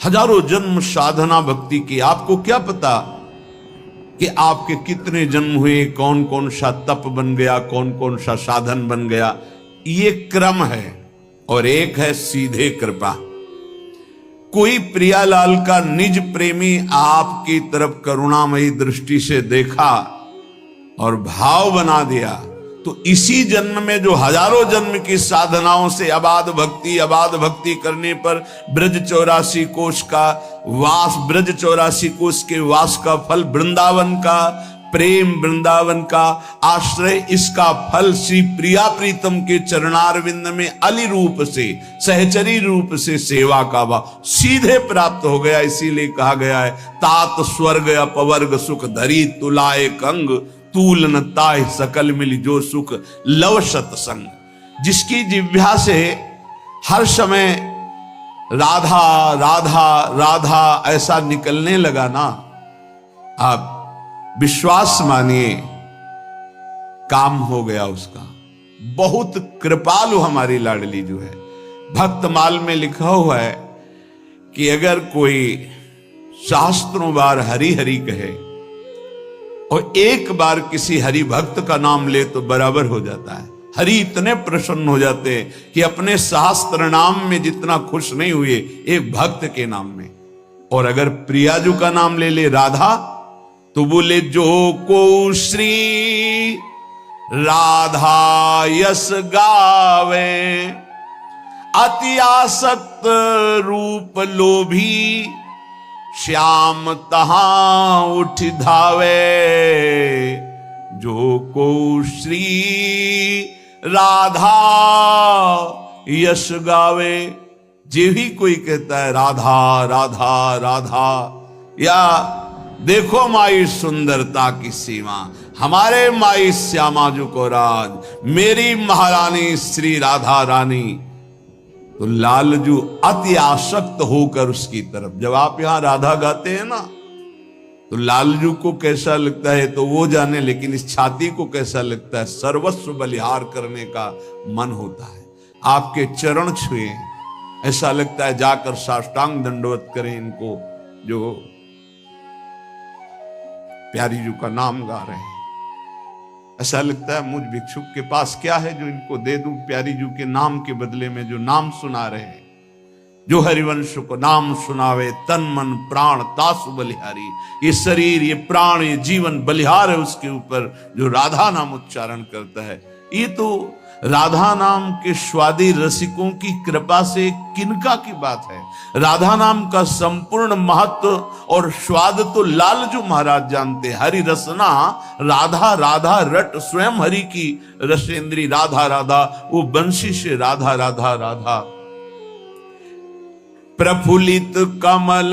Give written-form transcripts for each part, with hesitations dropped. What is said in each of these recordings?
हजारों जन्म साधना भक्ति की, आपको क्या पता कि आपके कितने जन्म हुए, कौन कौन सा तप बन गया, कौन कौन सा साधन बन गया। ये क्रम है। और एक है सीधे कृपा। कोई प्रियालाल का निज प्रेमी आपकी तरफ करुणामयी दृष्टि से देखा और भाव बना दिया, तो इसी जन्म में जो हजारों जन्म की साधनाओं से अबाध भक्ति करने पर ब्रज 84 कोष का वास, ब्रज 84 कोष के वास का फल वृंदावन का प्रेम, वृंदावन का आश्रय, इसका फल श्री प्रिया प्रीतम के चरणारविंद में अली रूप से, सहचरी रूप से सेवा का भाव सीधे प्राप्त हो गया। इसीलिए कहा गया है, तात स्वर्ग अपवर्ग सुख धरी तुलाए कंग, तूल न ताय सकल मिल जो सुख लव सतसंग। जिसकी जिह्वा से हर समय राधा राधा राधा ऐसा निकलने लगा ना, आप विश्वास मानिए काम हो गया उसका। बहुत कृपालु हमारी लाडली जो है। भक्तमाल में लिखा हुआ है कि अगर कोई शास्त्रों बार हरि हरि कहे और एक बार किसी हरि भक्त का नाम ले तो बराबर हो जाता है। हरि इतने प्रसन्न हो जाते हैं कि अपने शास्त्र नाम में जितना खुश नहीं हुए एक भक्त के नाम में। और अगर प्रियाजू का नाम ले ले राधा, तो बोले जो को श्री राधा यस गावे, अति आसक्त रूप लोभी श्याम तहां उठ धावे। जो को श्री राधा यश गावे, जे भी कोई कहता है राधा राधा राधा, या देखो माई सुंदरता की सीमा, हमारे माई श्यामा जो को राज, मेरी महारानी श्री राधा रानी, तो लालजू अति आसक्त होकर उसकी तरफ। जब आप यहां राधा गाते हैं ना, तो लालजू को कैसा लगता है तो वो जाने, लेकिन इस छाती को कैसा लगता है, सर्वस्व बलिहार करने का मन होता है। आपके चरण छुए, ऐसा लगता है जाकर साष्टांग दंडवत करें इनको जो प्यारी जी का नाम गा रहे हैं। ऐसा लगता है मुझ भिक्षुक के पास क्या है जो इनको दे दूं, प्यारी जी के नाम के बदले में जो नाम सुना रहे हैं। जो हरिवंश को नाम सुनावे तन मन प्राण तासु बलिहारी। ये शरीर, ये प्राण, ये जीवन बलिहार है उसके ऊपर जो राधा नाम उच्चारण करता है। ये तो राधा नाम के स्वादी रसिकों की कृपा से किनका की बात है। राधा नाम का संपूर्ण महत्व और स्वाद तो लालजू महाराज जानते। हरि रसना राधा राधा रट, स्वयं हरि की रसेंद्री राधा राधा, वो बंशी से राधा राधा राधा। प्रफुल्लित कमल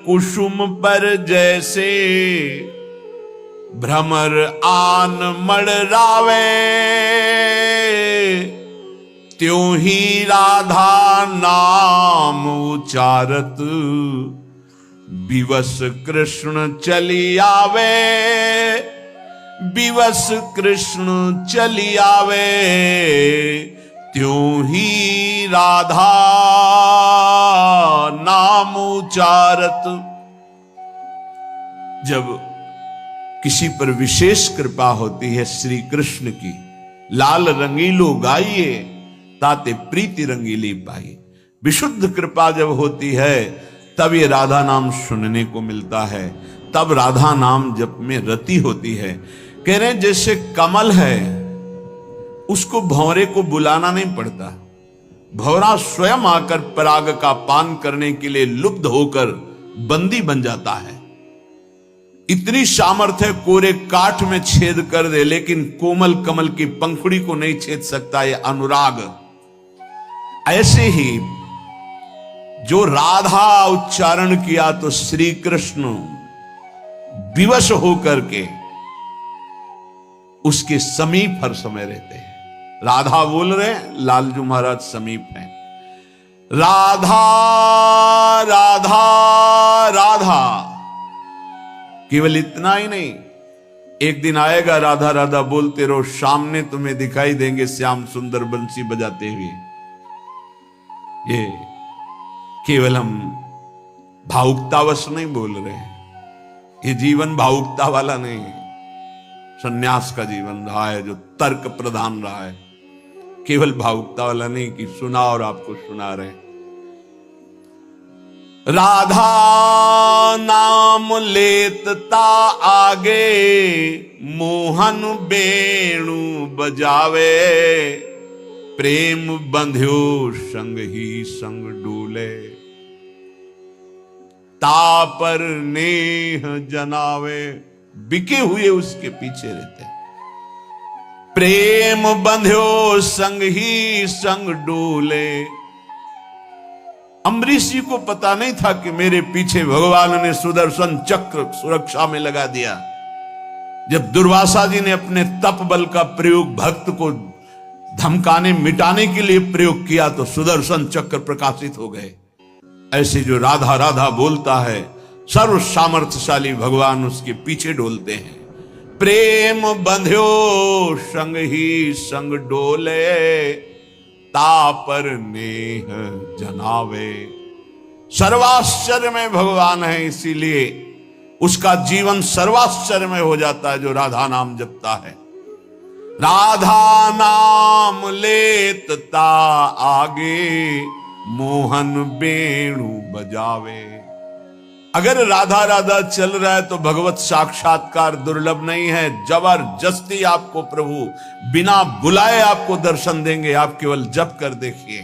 कुसुम पर जैसे, भ्रमर आन मड़रावे, त्यों ही राधा नाम उचारत, विवश कृष्ण चली आवे, विवश कृष्ण चली आवे, त्यों ही राधा नाम उचारत। जब किसी पर विशेष कृपा होती है श्री कृष्ण की, लाल रंगीलो गाइए ताते प्रीति रंगीली पाई। विशुद्ध कृपा जब होती है तब ये राधा नाम सुनने को मिलता है, तब राधा नाम जप में रति होती है। कह रहे हैं जैसे कमल है, उसको भंवरे को बुलाना नहीं पड़ता, भंवरा स्वयं आकर पराग का पान करने के लिए लुब्ध होकर बंदी बन जाता है। इतनी सामर्थ्य है, कोरे काठ में छेद कर दे, लेकिन कोमल कमल की पंखुड़ी को नहीं छेद सकता ये अनुराग। ऐसे ही जो राधा उच्चारण किया तो श्री कृष्ण विवश होकर के उसके समीप हर समय रहते हैं। राधा बोल रहे हैं, लालजू महाराज समीप हैं। राधा राधा राधा, केवल इतना ही नहीं, एक दिन आएगा राधा राधा बोलते रहो, सामने तुम्हें दिखाई देंगे श्याम सुंदर बंसी बजाते हुए। ये केवल हम भावुकतावश नहीं बोल रहे हैं। ये जीवन भावुकता वाला नहीं है, सन्यास का जीवन रहा है जो तर्क प्रधान रहा है, केवल भावुकता वाला नहीं कि सुना और आपको सुना रहे। राधा नाम लेतता आगे, मोहन बेणु बजावे, प्रेम बंध्यो संग ही संग डूले, तापर नेह जनावे। बिके हुए उसके पीछे रहते, प्रेम बंध्यो संग ही संग डोले। अम्बरीश जी को पता नहीं था कि मेरे पीछे भगवान ने सुदर्शन चक्र सुरक्षा में लगा दिया। जब दुर्वासा जी ने अपने तप बल का प्रयोग भक्त को धमकाने मिटाने के लिए प्रयोग किया तो सुदर्शन चक्र प्रकाशित हो गए। ऐसे जो राधा राधा बोलता है, सर्व सामर्थ्यशाली भगवान उसके पीछे डोलते हैं। प्रेम बंध्यो संग ही संग डोले, तापर नेह जनावे। सर्वाश्चर्य में भगवान है, इसीलिए उसका जीवन सर्वाश्चर्य में हो जाता है जो राधा नाम जपता है। राधा नाम लेतता आगे, मोहन बेणु बजावे। अगर राधा राधा चल रहा है तो भगवत साक्षात्कार दुर्लभ नहीं है। जबरदस्ती आपको प्रभु बिना बुलाए आपको दर्शन देंगे, आप केवल जप कर देखिए।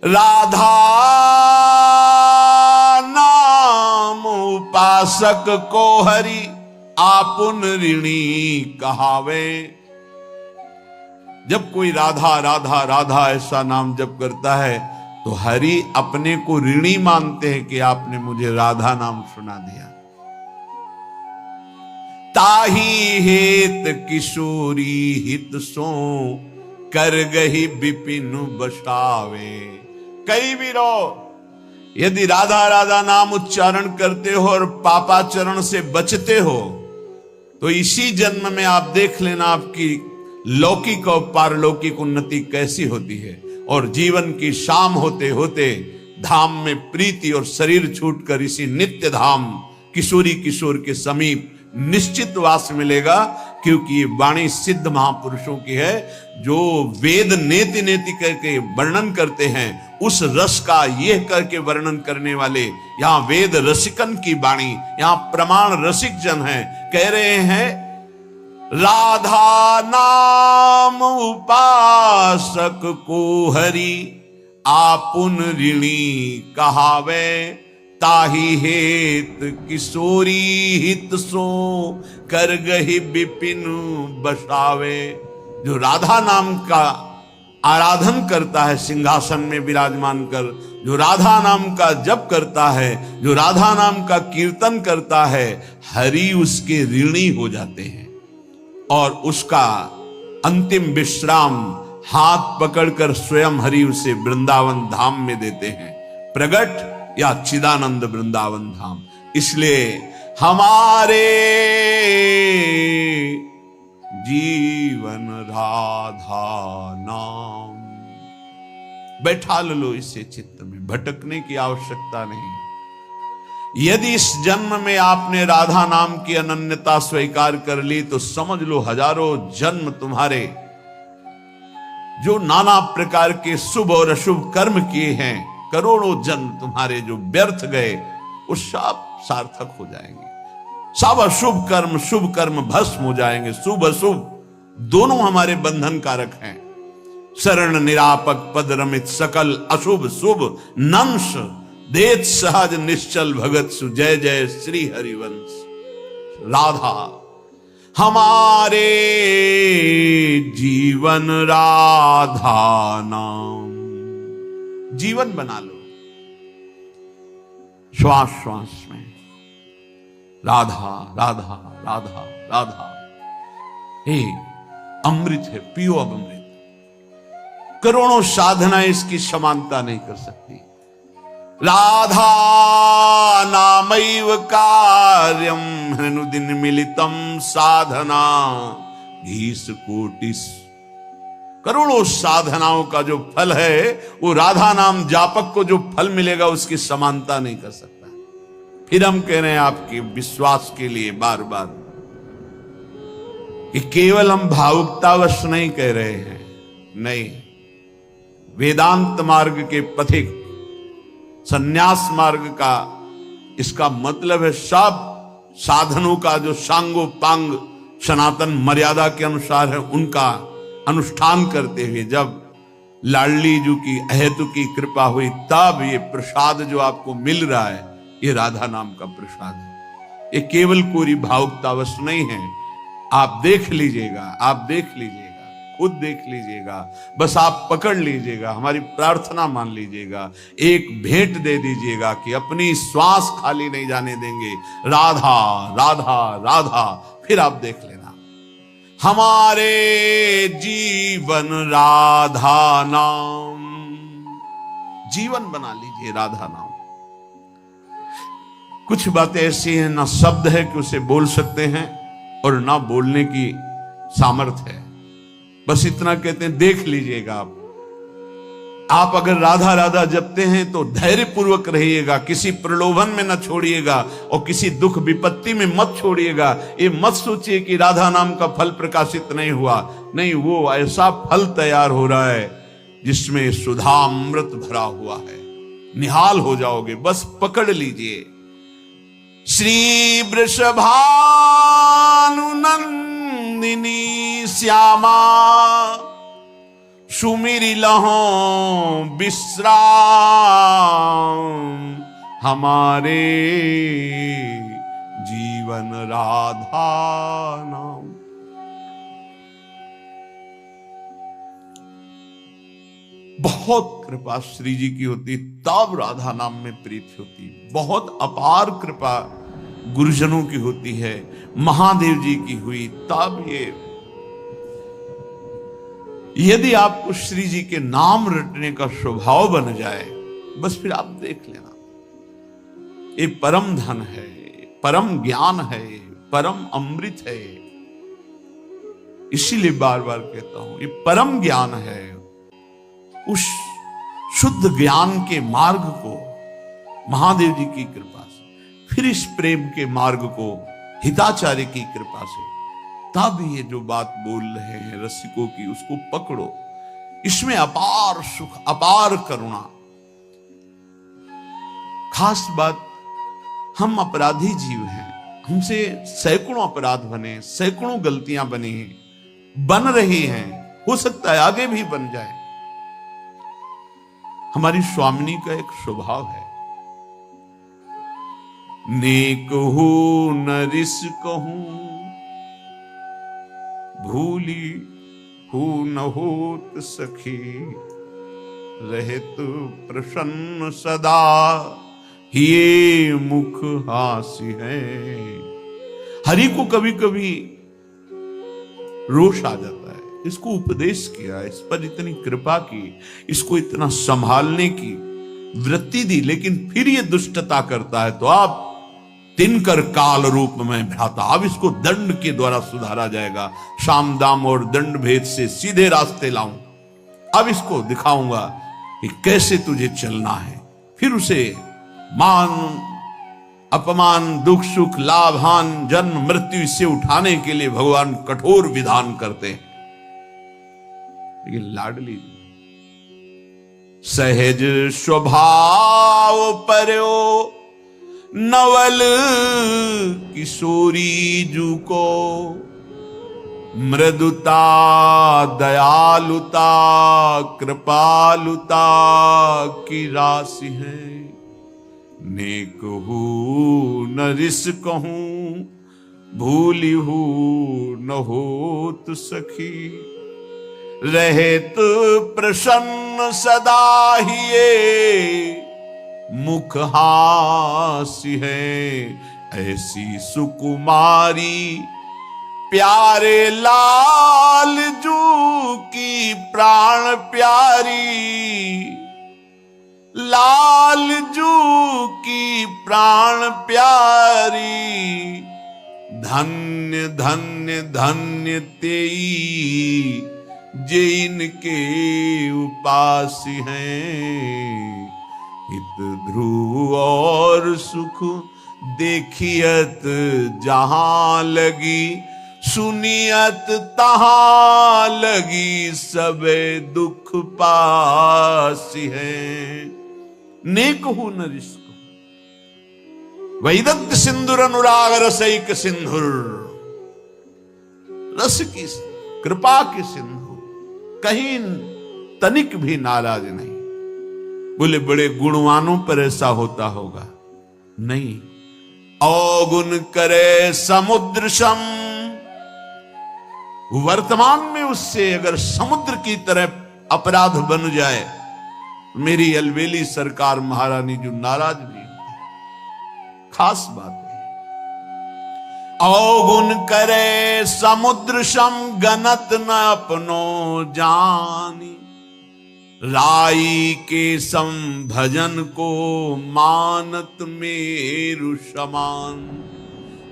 राधा नाम उपासक को हरि, आपुन ऋणी कहावे। जब कोई राधा राधा राधा ऐसा नाम जप करता है तो हरि अपने को ऋणी मानते हैं कि आपने मुझे राधा नाम सुना दिया। ताही हेत किशोरी हित सो, कर गही विपिन बसावे। कई वीरो यदि राधा राधा नाम उच्चारण करते हो और पापाचरण से बचते हो तो इसी जन्म में आप देख लेना आपकी लौकिक और पारलौकिक उन्नति कैसी होती है। और जीवन की शाम होते होते धाम में प्रीति और शरीर छूटकर इसी नित्य धाम किशोरी किशोर के समीप निश्चित वास मिलेगा। क्योंकि ये वाणी सिद्ध महापुरुषों की है जो वेद नेति नेति करके वर्णन करते हैं, उस रस का यह करके वर्णन करने वाले यहाँ वेद रसिकन की वाणी, यहाँ प्रमाण रसिक जन है। कह रहे हैं राधा नाम उपासक को हरि, आपुन ऋणी कहावे। ताही हेत किशोरी हित सो, कर गही विपिन बसावे। जो राधा नाम का आराधन करता है सिंहासन में विराजमान कर, जो राधा नाम का जप करता है, जो राधा नाम का कीर्तन करता है, हरि उसके ऋणी हो जाते हैं और उसका अंतिम विश्राम हाथ पकड़कर स्वयं हरि उसे वृंदावन धाम में देते हैं, प्रगट या चिदानंद वृंदावन धाम। इसलिए हमारे जीवन राधा नाम। बैठा लो इसे चित्त में, भटकने की आवश्यकता नहीं। यदि इस जन्म में आपने राधा नाम की अनन्यता स्वीकार कर ली तो समझ लो हजारों जन्म तुम्हारे जो नाना प्रकार के शुभ और अशुभ कर्म किए हैं, करोड़ों जन्म तुम्हारे जो व्यर्थ गए, वो सब सार्थक हो जाएंगे। सब अशुभ कर्म शुभ कर्म भस्म हो जाएंगे। शुभ अशुभ दोनों हमारे बंधन कारक हैं। शरण निरापक पद रमित सकल अशुभ शुभ नंश, देत सहज निश्चल भगत सु, जय जय श्री हरिवंश। राधा हमारे जीवन राधा नाम। जीवन बना लो श्वास श्वास में राधा राधा राधा राधा। हे अमृत है, पियो अब अमृत। करोड़ों साधना इसकी समानता नहीं कर सकती। राधा नामैव कार्यम हनुदिन मिलितम साधना, 20 कोटि करोड़ों साधनाओं का जो फल है वो राधा नाम जापक को जो फल मिलेगा उसकी समानता नहीं कर सकता। फिर हम कह रहे हैं आपके विश्वास के लिए बार बार कि केवल हम भावुकतावश नहीं कह रहे हैं, नहीं, वेदांत मार्ग के पथिक, संन्यास मार्ग का इसका मतलब है सब साधनों का जो सांगो पांग सनातन मर्यादा के अनुसार है उनका अनुष्ठान करते हुए जब लाडली जी की अहेतु की कृपा हुई तब ये प्रसाद जो आपको मिल रहा है ये राधा नाम का प्रसाद है। ये केवल कोरी भावुकतावश नहीं है। आप देख लीजिएगा, आप देख लीजिएगा, खुद देख लीजिएगा, बस आप पकड़ लीजिएगा, हमारी प्रार्थना मान लीजिएगा, एक भेंट दे दीजिएगा कि अपनी श्वास खाली नहीं जाने देंगे, राधा राधा राधा। फिर आप देख लेना हमारे जीवन राधा नाम, जीवन बना लीजिए राधा नाम। कुछ बातें ऐसी हैं ना शब्द है कि उसे बोल सकते हैं और ना बोलने की सामर्थ्य है, बस इतना कहते हैं देख लीजिएगा। आप अगर राधा राधा जपते हैं तो धैर्य पूर्वक रहिएगा, किसी प्रलोभन में न छोड़िएगा और किसी दुख विपत्ति में मत छोड़िएगा। ये मत सोचिए कि राधा नाम का फल प्रकाशित नहीं हुआ, नहीं, वो ऐसा फल तैयार हो रहा है जिसमें सुधामृत भरा हुआ है। निहाल हो जाओगे, बस पकड़ लीजिए। श्री वृषभानुनंदिनी श्यामा सुमिरि लहो विश्राम, हमारे जीवन राधा नाम। बहुत कृपा श्री जी की होती तब राधा नाम में प्रीति होती, बहुत अपार कृपा गुरुजनों की होती है, महादेव जी की हुई तब ये। यदि आपको श्री जी के नाम रटने का स्वभाव बन जाए बस फिर आप देख लेना, ये परम धन है, परम ज्ञान है, परम अमृत है। इसीलिए बार बार कहता हूं ये परम ज्ञान है। उस शुद्ध ज्ञान के मार्ग को महादेव जी की कृपा से, फिर इस प्रेम के मार्ग को हिताचार्य की कृपा से, तब ये जो बात बोल रहे हैं रसिकों की उसको पकड़ो। इसमें अपार सुख, अपार करुणा। खास बात, हम अपराधी जीव हैं, हमसे सैकड़ों अपराध बने, सैकड़ों गलतियां बनी हैं, बन रही हैं, हो सकता है आगे भी बन जाए। हमारी स्वामिनी का एक स्वभाव है, नेक हो न रिस कहूं, भूली हो न होत सखी, रहत प्रसन्न सदा, ये मुख हास्य है। हरि को कभी कभी रोष आ जाता है, इसको उपदेश किया, इस पर इतनी कृपा की, इसको इतना संभालने की वृत्ति दी, लेकिन फिर ये दुष्टता करता है तो आप तिनकर काल रूप में भ्राता, अब इसको दंड के द्वारा सुधारा जाएगा। शाम दाम और दंड भेद से सीधे रास्ते लाऊं, अब इसको दिखाऊंगा कि कैसे तुझे चलना है। फिर उसे मान अपमान, दुख सुख, लाभ हान, जन्म मृत्यु से उठाने के लिए भगवान कठोर विधान करते हैं। लेकिन लाडली सहज स्वभाव पर्यो, नवल किशोरी जू को, मृदुता दयालुता कृपालुता की राशि है। नेक हूं न रिस कहूं, भूली हूं न होत सखी, रहत प्रसन्न सदा हिये, मुख हास्य है। ऐसी सुकुमारी प्यारे लाल जू की प्राण प्यारी, लाल जू की प्राण प्यारी, धन्य धन्य धन्य तेई जे इनके उपासी हैं। हित ध्रुव और सुख देखियत जहां लगी, सुनियत तहां लगी, सबे दुख पासी हैं। नेक हूं न रिश्क वैदग्ध सिंधुर अनुराग रसैक सिंधुर, रस की कृपा के सिंधु, कहीं तनिक भी नाराज नहीं। बोले बड़े गुणवानों पर ऐसा होता होगा, नहीं। अवगुण करे समुद्र सम, वर्तमान में उससे अगर समुद्र की तरह अपराध बन जाए, मेरी अलवेली सरकार महारानी जो नाराज भी, खास बात है। अवगुण करे समुद्र सम, गनत न अपनो जानी, राई के सम भजन को मानत मेरु समान।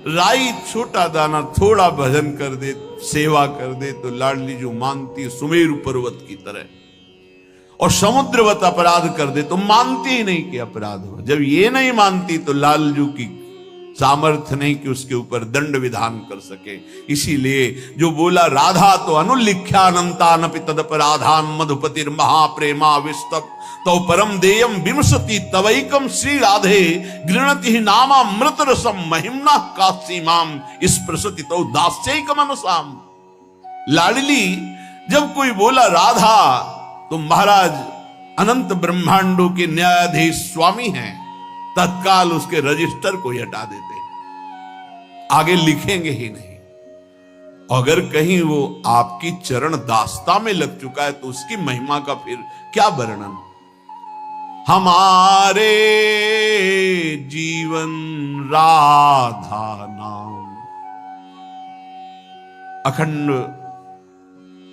राई छोटा दाना थोड़ा भजन कर दे, सेवा कर दे तो लाडली जो मानती है सुमेरु पर्वत की तरह, और समुद्रवत अपराध कर दे तो मानती ही नहीं कि अपराध हो। जब ये नहीं मानती तो लालजू की सामर्थ्य नहीं कि उसके ऊपर दंड विधान कर सके। इसीलिए जो बोला राधा तो अनुलिख्यानंतानपि तदपराधान मधुपतिर महाप्रेमा विस्तप तो परम देयम विमसति तवैकम श्री राधे गृणति नामा मृत रसम महिमना कासीमाम स्पृशति तो दास्यैकम अनुसाम। लाडली जब कोई बोला राधा तो महाराज अनंत ब्रह्मांडों के न्यायाधीश स्वामी हैं, तत्काल उसके रजिस्टर को हटा देते, आगे लिखेंगे ही नहीं। अगर कहीं वो आपकी चरण दास्ता में लग चुका है तो उसकी महिमा का फिर क्या वर्णन। हमारे जीवन राधा नाम, अखंड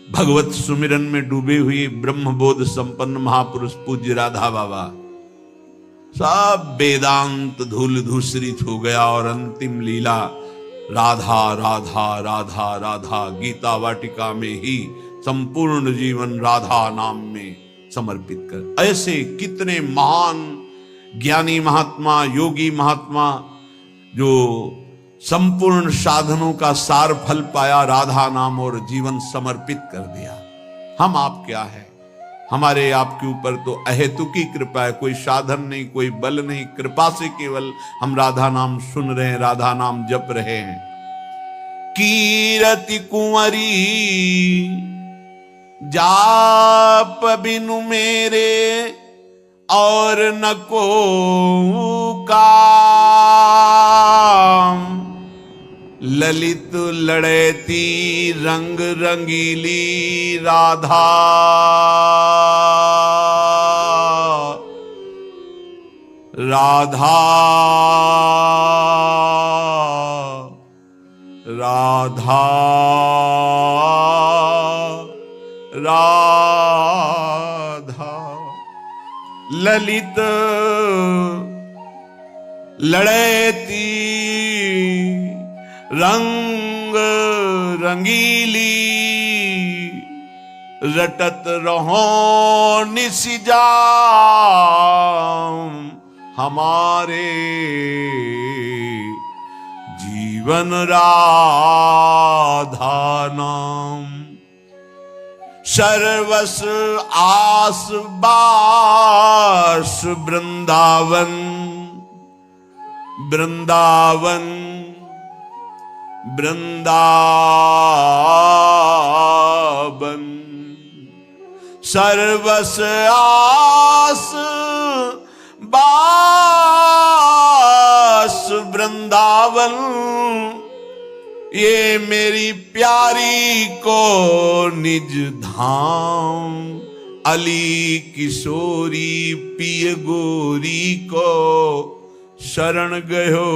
भगवत सुमिरन में डूबे हुए ब्रह्मबोध संपन्न महापुरुष पूज्य राधा बाबा, सब वेदांत धूल धूसरित हो गया और अंतिम लीला राधा राधा राधा राधा गीता वाटिका में ही संपूर्ण जीवन राधा नाम में समर्पित कर। ऐसे कितने महान ज्ञानी महात्मा, योगी महात्मा जो संपूर्ण साधनों का सार फल पाया, राधा नाम और जीवन समर्पित कर दिया। हम आप क्या है, हमारे आपके ऊपर तो अहेतुकी कृपा है, कोई साधन नहीं, कोई बल नहीं, कृपा से केवल हम राधा नाम सुन रहे हैं, राधा नाम जप रहे हैं। कीरति कुंवरी जाप बिनु मेरे और न को काम, ललित लड़ैती रंग रंगीली राधा, राधा राधा राधा, ललित लड़ैती रंग रंगीली, रटत रहो निशिजाम हमारे जीवन राधा नाम। सर्वस आस बास वृंदावन, वृंदावन वृंदावन, सर्वस आस बास वृंदावन, ये मेरी प्यारी को निज धाम, अली किशोरी पिय गोरी को शरण गयो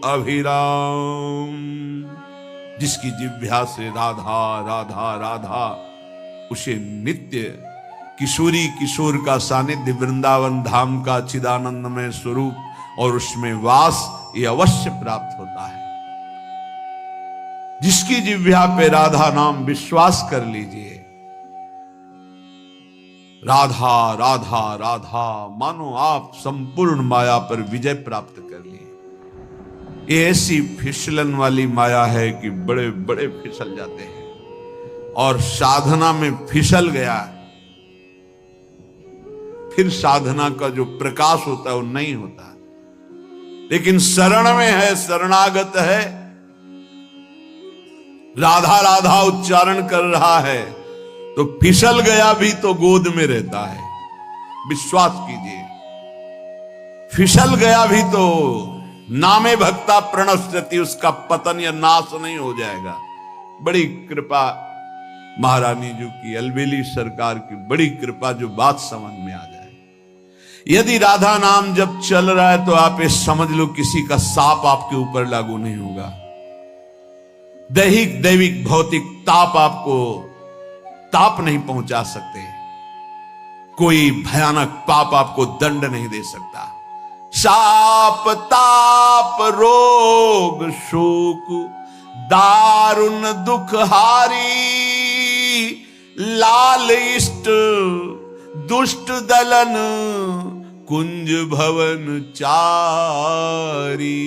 अभिराम। जिसकी जिह्वा से राधा राधा राधा, उसे नित्य किशोरी किशोर का सानिध्य, वृंदावन धाम का चिदानंदमय स्वरूप और उसमें वास ये अवश्य प्राप्त होता है। जिसकी जिह्वा पे राधा नाम, विश्वास कर लीजिए राधा राधा राधा, मानो आप संपूर्ण माया पर विजय प्राप्त कर लिए। ये ऐसी फिसलन वाली माया है कि बड़े बड़े फिसल जाते हैं, और साधना में फिसल गया फिर साधना का जो प्रकाश होता है वो नहीं होता। लेकिन शरण में है, शरणागत है, राधा राधा उच्चारण कर रहा है, तो फिसल गया भी तो गोद में रहता है। विश्वास कीजिए, फिसल गया भी तो नामे भक्ता प्रणश्यति, उसका पतन या नाश नहीं हो जाएगा। बड़ी कृपा महारानी जी की, अलबेली सरकार की बड़ी कृपा, जो बात समझ में आ जाए। यदि राधा नाम जब चल रहा है तो आप ये समझ लो किसी का साप आपके ऊपर लागू नहीं होगा। दैहिक दैविक भौतिक ताप आपको ताप नहीं पहुंचा सकते। कोई भयानक पाप आपको दंड नहीं दे सकता। शाप ताप रोग शोक दारुण दुख हारी, लाल इष्ट दुष्ट दलन कुंज भवन चारी।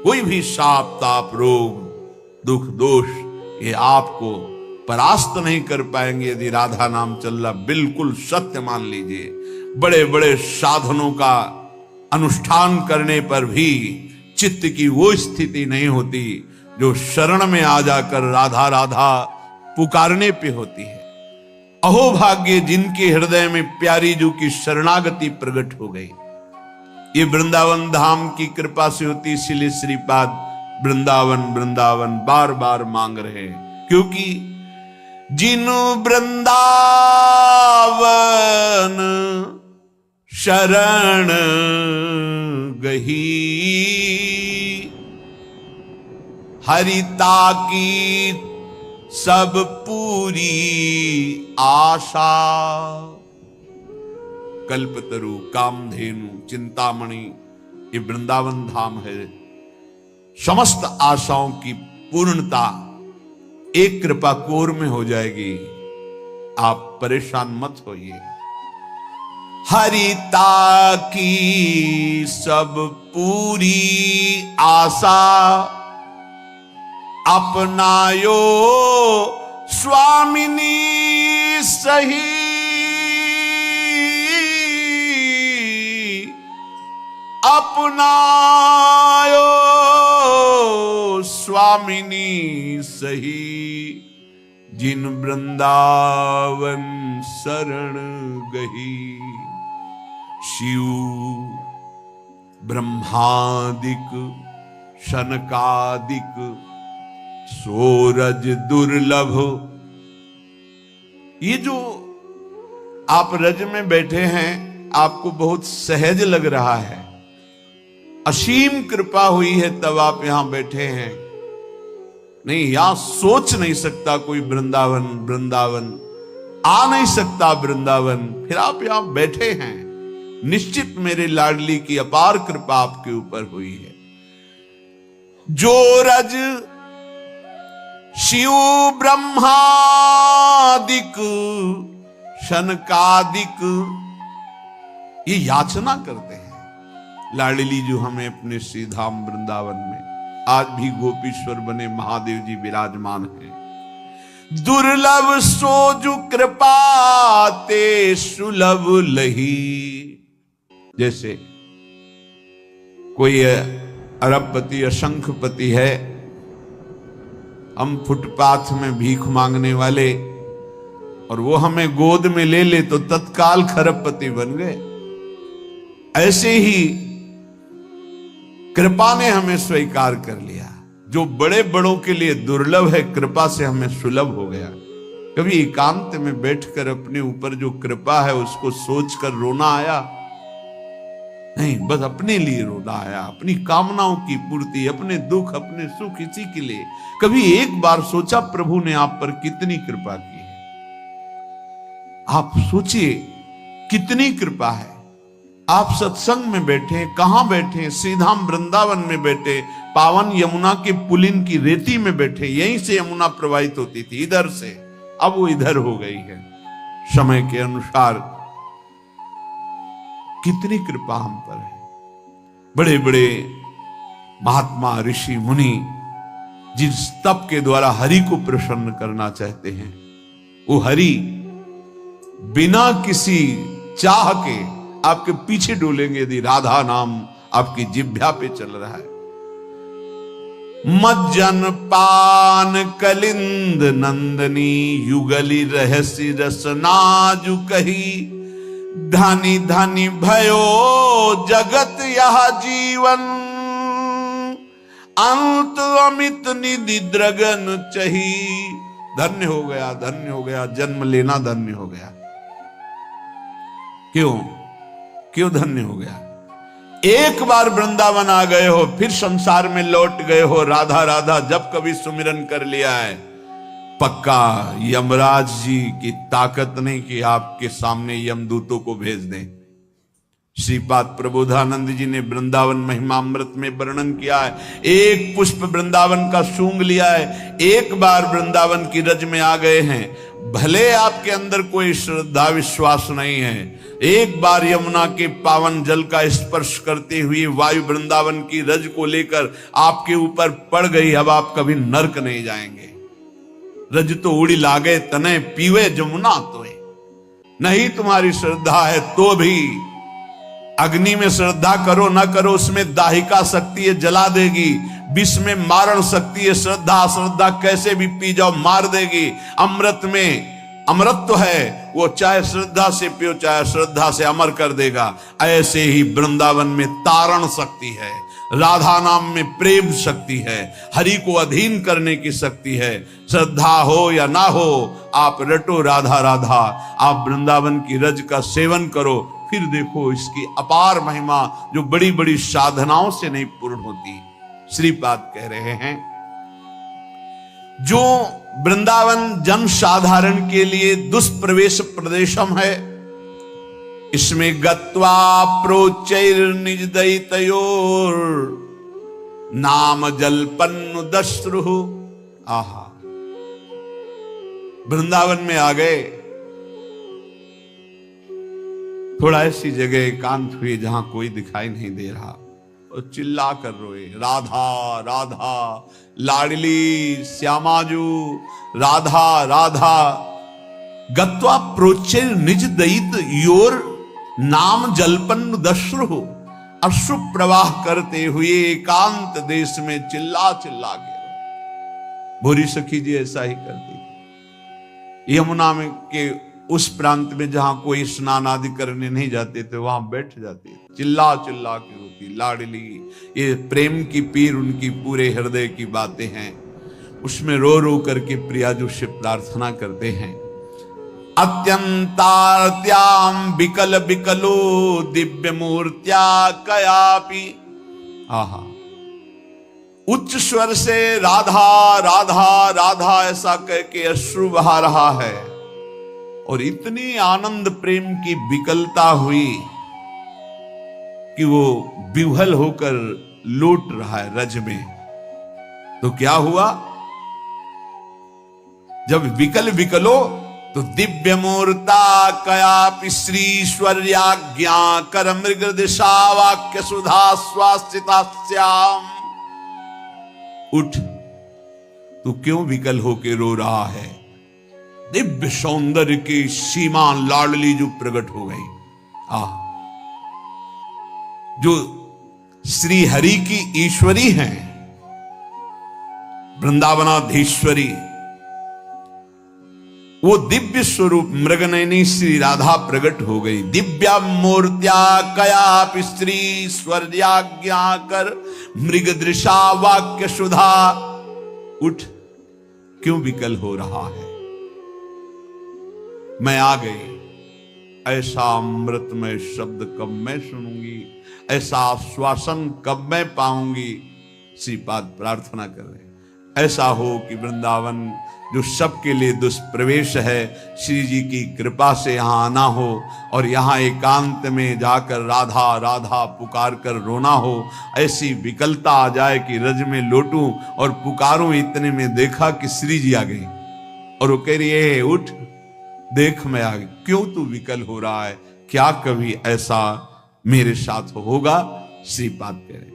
कोई भी शाप ताप रोग दुख दोष ये आपको परास्त नहीं कर पाएंगे यदि राधा नाम चल रहा। बिल्कुल सत्य मान लीजिए। बड़े बड़े साधनों का अनुष्ठान करने पर भी चित्त की वो स्थिति नहीं होती जो शरण में आ जाकर राधा राधा पुकारने पे होती है। अहो भाग्य जिनके हृदय में प्यारी जू की शरणागति प्रकट हो गई। ये वृंदावन धाम की कृपा से होती, इसीलिए श्रीपाद वृंदावन वृंदावन बार बार मांग रहे हैं, क्योंकि जिनु वृंदावन शरण गही, हरिता की सब पूरी आशा। कल्पतरु कामधेनु चिंतामणि ये वृंदावन धाम है। समस्त आशाओं की पूर्णता एक कृपा कोर में हो जाएगी। आप परेशान मत होइए। हरिता की सब पूरी आशा, अपनायो स्वामिनी सही। अपनायो स्वामिनी सही, जिन वृंदावन शरण गही। शिव ब्रह्मादिक शनकादिक सोरज दुर्लभ। ये जो आप रज में बैठे हैं आपको बहुत सहज लग रहा है। असीम कृपा हुई है तब आप यहां बैठे हैं। नहीं, यहां सोच नहीं सकता कोई वृंदावन, वृंदावन आ नहीं सकता वृंदावन, फिर आप यहां बैठे हैं। निश्चित मेरे लाडली की अपार कृपा आपके ऊपर हुई है। जो रज शिव ब्रह्मादिक शनकादिक ये याचना करते हैं। लाडली जो हमें अपने श्री धाम वृंदावन में आज भी गोपीश्वर बने महादेव जी विराजमान हैं। दुर्लभ सोजु कृपा ते सुलभ लही। जैसे कोई अरबपति असंखपति है, हम फुटपाथ में भीख मांगने वाले, और वो हमें गोद में ले ले तो तत्काल खरबपति बन गए। ऐसे ही कृपा ने हमें स्वीकार कर लिया। जो बड़े बड़ों के लिए दुर्लभ है, कृपा से हमें सुलभ हो गया। कभी एकांत में बैठकर अपने ऊपर जो कृपा है उसको सोचकर रोना आया? नहीं, बस अपने लिए रोना आया। अपनी कामनाओं की पूर्ति, अपने दुख, अपने सुख, इसी के लिए। कभी एक बार सोचा प्रभु ने आप पर कितनी कृपा की है? आप सोचिए कितनी कृपा है। आप सत्संग में बैठे, कहां बैठे? श्रीधाम वृंदावन में बैठे, पावन यमुना के पुलिन की रेती में बैठे। यहीं से यमुना प्रवाहित होती थी, इधर से। अब वो इधर हो गई है। समय के अनुसार कितनी कृपा हम पर है। बड़े बड़े महात्मा ऋषि मुनि जिस तप के द्वारा हरि को प्रसन्न करना चाहते हैं, वो हरि बिना किसी चाह के आपके पीछे डोलेंगे यदि राधा नाम आपकी जिह्वा पे चल रहा है। मज्जन पान कलिंद नंदनी युगली रहस्य रसनाजु कही, धनी धनी भयो जगत यह जीवन, अंत अमित निधि द्रगन चही। धन्य हो गया, धन्य हो गया, जन्म लेना धन्य हो गया। क्यों क्यों धन्य हो गया? एक बार वृंदावन आ गए हो, फिर संसार में लौट गए हो। राधा राधा जब कभी सुमिरन कर लिया है, पक्का यमराज जी की ताकत नहीं कि आपके सामने यमदूतों को भेज दें। श्रीपाद प्रबोधानंद जी ने वृंदावन महिमामृत में वर्णन किया है। एक पुष्प वृंदावन का सूंघ लिया है, एक बार वृंदावन की रज में आ गए हैं, भले आपके अंदर कोई श्रद्धा विश्वास नहीं है, एक बार यमुना के पावन जल का स्पर्श करते हुए वायु वृंदावन की रज को लेकर आपके ऊपर पड़ गई, अब आप कभी नरक नहीं जाएंगे। रज तो उड़ी लागे तने पीवे जमुना तोए। नहीं तुम्हारी श्रद्धा है तो भी अग्नि में श्रद्धा करो ना करो, उसमें दाहिका शक्ति है, जला देगी। विष में मारण शक्ति है, श्रद्धा श्रद्धा कैसे भी पी जाओ मार देगी। अमृत में अमृत है, वो चाहे श्रद्धा से पियो चाहे श्रद्धा से अमर कर देगा। ऐसे ही वृंदावन में तारण शक्ति है, राधा नाम में प्रेम शक्ति है, हरि को अधीन करने की शक्ति है। श्रद्धा हो या ना हो, आप रटो राधा राधा, आप वृंदावन की रज का सेवन करो, फिर देखो इसकी अपार महिमा जो बड़ी बड़ी साधनाओं से नहीं पूर्ण होती। श्रीपाद कह रहे हैं, जो वृंदावन जन साधारण के लिए दुष्प्रवेश प्रदेशम है, इसमें गत्वा प्रोचैर निज दैतयोर नाम जलपन्नु दश्रु। आहा, वृंदावन में आ गए, थोड़ा ऐसी जगह एकांत हुई जहां कोई दिखाई नहीं दे रहा, और चिल्ला कर रोए, राधा राधा लाडली श्यामाजू, राधा राधा। गत्वा प्रोचे निज दयित योर नाम जलपन्न दश्रु। अश्रु प्रवाह करते हुए एकांत देश में चिल्ला चिल्ला के। भूरी सखी जी ऐसा ही करती थी। यमुना में के उस प्रांत में जहां कोई स्नान आदि करने नहीं जाते थे, वहां बैठ जाती, चिल्ला चिल्ला के रोती, लाडली। ये प्रेम की पीर उनकी पूरे हृदय की बातें हैं, उसमें रो रो करके प्रियाजू से प्रार्थना करते हैं। अत्यंतार्त्याम विकल विकलो दिव्य मूर्त्या कयापि। आहा, उच्च स्वर से राधा राधा राधा ऐसा कह के अश्रु बहा रहा है, और इतनी आनंद प्रेम की विकलता हुई कि वो विह्वल होकर लौट रहा है रज में। तो क्या हुआ, जब विकल विकलो तो दिव्य मूर्ता कयापि श्रीश्वर्याज्ञा कर मृग दिशा वाक्य सुधा स्वास्थिता श्याम। उठ, तू क्यों विकल होके रो रहा है? दिव्य सौंदर्य की सीमा लाडली जो प्रकट हो गई, जो श्री हरि की ईश्वरी हैं, वृंदावनाधीश्वरी, वो दिव्य स्वरूप मृगनयनी श्री राधा प्रकट हो गई। दिव्या मूर्त्या कयापि स्त्री स्वर्याज्ञा कर मृग दृशा वाक्य सुधा। उठ, क्यों विकल हो रहा है? मैं आ गई, ऐसा अमृतमय शब्द कब मैं सुनूंगी, ऐसा आश्वासन कब मैं पाऊंगी। श्रीपाद प्रार्थना कर रहे, ऐसा हो कि वृंदावन जो सबके लिए दुष्प्रवेश है, श्री जी की कृपा से यहां आना हो, और यहां एकांत में जाकर राधा राधा पुकार कर रोना हो। ऐसी विकलता आ जाए कि रज में लौटूं और पुकारूं, इतने में देखा कि श्री जी आ गई, और वो कह रही है, उठ देख मैं आगे, क्यों तू विकल हो रहा है, क्या कभी ऐसा मेरे साथ होगा? श्रीपाद कह रहे,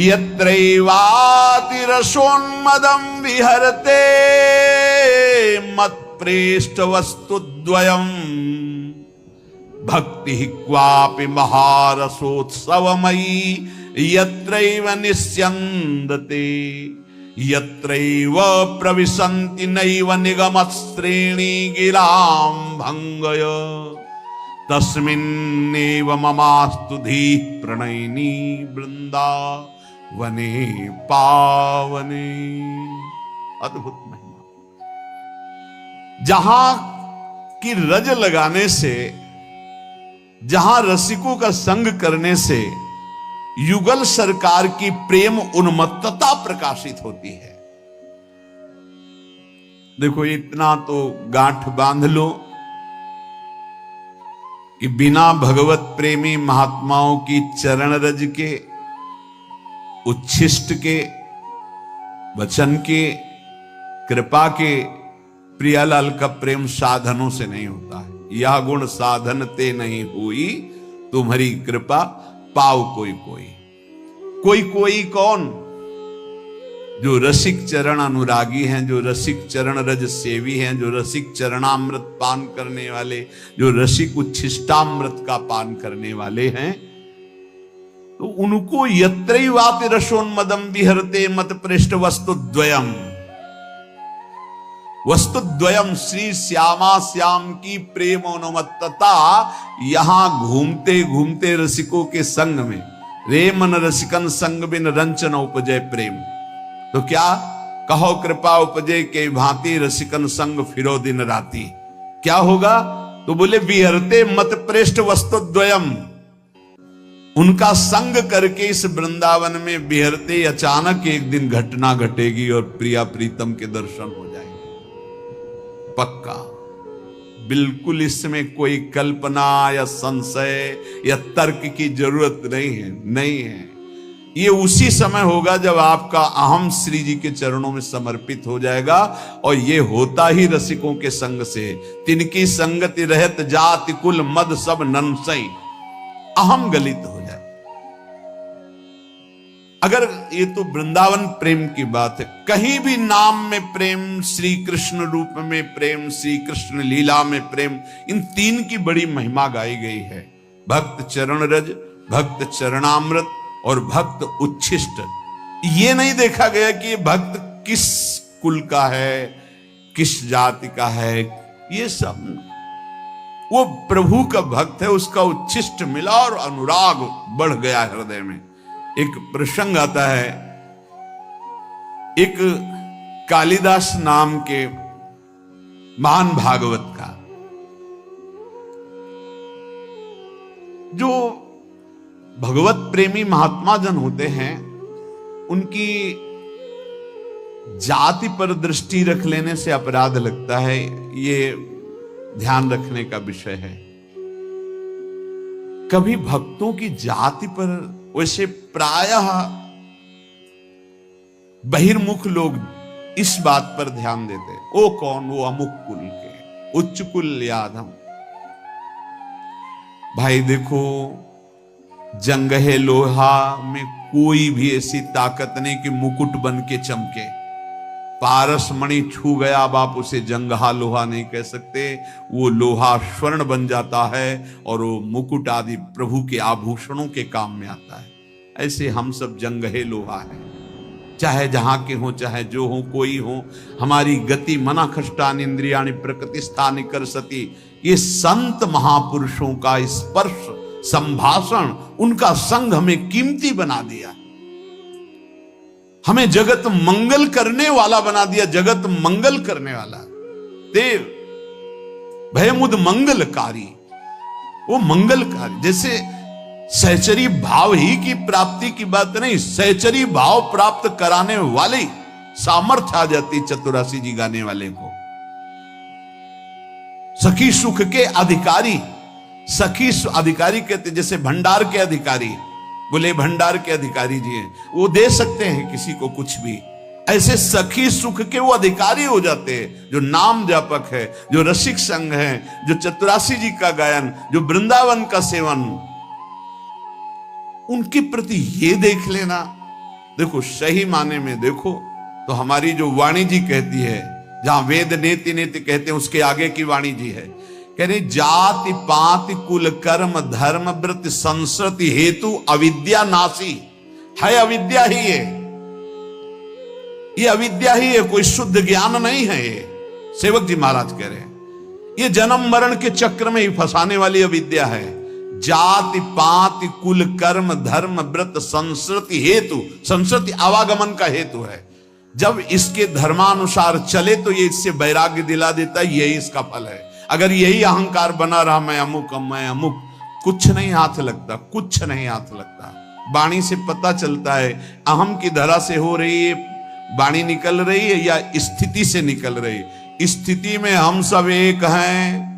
यत्रैवाति रसोन्मदं विहरते मत्प्रेष्ठ वस्तुद्वयम् भक्ति क्वापि महारसोत्सवमयी यत्रैव निस्यन्दते यत्रैव प्रविशन्ति नैव निगमश्रेणी गिरां भंगय तस्मिन्नेव ममास्तु धीः प्रणयिनी वृंदावने पावने। अद्भुत महिमा। जहां की रज लगाने से, जहां रसिकों का संग करने से युगल सरकार की प्रेम उन्मत्तता प्रकाशित होती है। देखो इतना तो गांठ बांध लो कि बिना भगवत प्रेमी महात्माओं की चरण रज के, उच्छिष्ट के, वचन के, कृपा के प्रियालाल का प्रेम साधनों से नहीं होता है। यह गुण साधन ते नहीं हुई, तुम्हारी कृपा पाओ कोई कोई। कोई कोई कौन? जो रसिक चरण अनुरागी हैं, जो रसिक चरण रज सेवी हैं, जो रसिक चरणामृत पान करने वाले, जो रसिक उच्छिष्टामृत का पान करने वाले हैं, तो उनको यत्रैवापि रसोन्मदं विहरते मत पृष्ठ वस्तुद्वयम्। वस्तुद्वयम श्री श्यामा श्याम की प्रेमोन्मत्तता यहां घूमते घूमते रसिकों के संग में, रे मन रसिकन संग बिन रंचन उपजय प्रेम। तो क्या कहो कृपा उपजय के भांति रसिकन संग फिरो दिन राती। क्या होगा? तो बोले विहरते मत पृष्ठ वस्तुद्वयम। उनका संग करके इस वृंदावन में विहरते अचानक एक दिन घटना घटेगी और प्रिया प्रीतम के दर्शन हो जाएंगे। पक्का, बिल्कुल इसमें कोई कल्पना या संशय या तर्क की जरूरत नहीं है, नहीं है। ये उसी समय होगा जब आपका अहम श्री जी के चरणों में समर्पित हो जाएगा, और ये होता ही रसिकों के संग से। तिनकी संगति रहत जाति कुल मद सब ननसई, अहम गलित हो जाए। अगर ये तो वृंदावन प्रेम की बात है, कहीं भी नाम में प्रेम, श्री कृष्ण रूप में प्रेम, श्री कृष्ण लीला में प्रेम, इन तीन की बड़ी महिमा गाई गई है। भक्त चरण रज, भक्त चरणामृत और भक्त उच्छिष्ट। ये नहीं देखा गया कि ये भक्त किस कुल का है, किस जाति का है। ये सब वो प्रभु का भक्त है, उसका उच्छिष्ट मिला और अनुराग बढ़ गया हृदय में। एक प्रसंग आता है, एक कालिदास नाम के महान भागवत का, जो भगवत प्रेमी महात्मा जन होते हैं, उनकी जाति पर दृष्टि रख लेने से अपराध लगता है। ये ध्यान रखने का विषय है। कभी भक्तों की जाति पर, वैसे प्रायः बहिर्मुख लोग इस बात पर ध्यान देते, ओ कौन, वो अमुक कुल के, उच्च कुल यादम। भाई देखो, जंगहे लोहा में कोई भी ऐसी ताकत नहीं कि मुकुट बन के चमके। पारस मणि छू गया, अब आप उसे जंगहा लोहा नहीं कह सकते। वो लोहा स्वर्ण बन जाता है और वो मुकुट आदि प्रभु के आभूषणों के काम में आता है। ऐसे हम सब जंगहे लोहा है, चाहे जहां के हो, चाहे जो हो, कोई हो। हमारी गति मना खष्टान इंद्रियाणि प्रकृति स्थानि कर सती। ये संत महापुरुषों का स्पर्श, संभाषण, उनका संग हमें कीमती बना दिया, हमें जगत मंगल करने वाला बना दिया। जगत मंगल करने वाला देव भयमुद मंगलकारी, वो मंगलकारी। जैसे सहचरी भाव ही की प्राप्ति की बात नहीं, सहचरी भाव प्राप्त कराने वाले सामर्थ्य आ जाती चतुरासी जी गाने वाले को। सखी सुख के अधिकारी, सखी अधिकारी कहते, जैसे भंडार के अधिकारी, बोले भंडार के अधिकारी जी हैं, वो दे सकते हैं किसी को कुछ भी। ऐसे सखी सुख के वो अधिकारी हो जाते हैं, जो नाम जापक है, जो रसिक संग है, जो चतुरासी जी का गायन, जो वृंदावन का सेवन, उनके प्रति ये देख लेना। देखो सही माने में देखो तो हमारी जो वाणी जी कहती है, जहां वेद नेति नेति कहते हैं उसके आगे की वाणी जी है, कह रहे जाति पाति कुल कर्म धर्म व्रत संस्कृति हेतु अविद्या नासी है। अविद्या ही है, ये अविद्या ही है, कोई शुद्ध ज्ञान नहीं है। ये सेवक जी महाराज कह रहे हैं, ये जन्म मरण के चक्र में ही फंसाने वाली अविद्या है। जाति पाति कुल कर्म धर्म व्रत संस्कृति हेतु, संस्कृति आवागमन का हेतु है। जब इसके धर्मानुसार चले तो ये इससे वैराग्य दिला देता है, यही इसका फल है। अगर यही अहंकार बना रहा, मैं अमुक, कुछ नहीं हाथ लगता, कुछ नहीं हाथ लगता। वाणी से पता चलता है अहम की धरा से हो रही है वाणी निकल रही है या स्थिति से निकल रही है। स्थिति में हम सब एक हैं,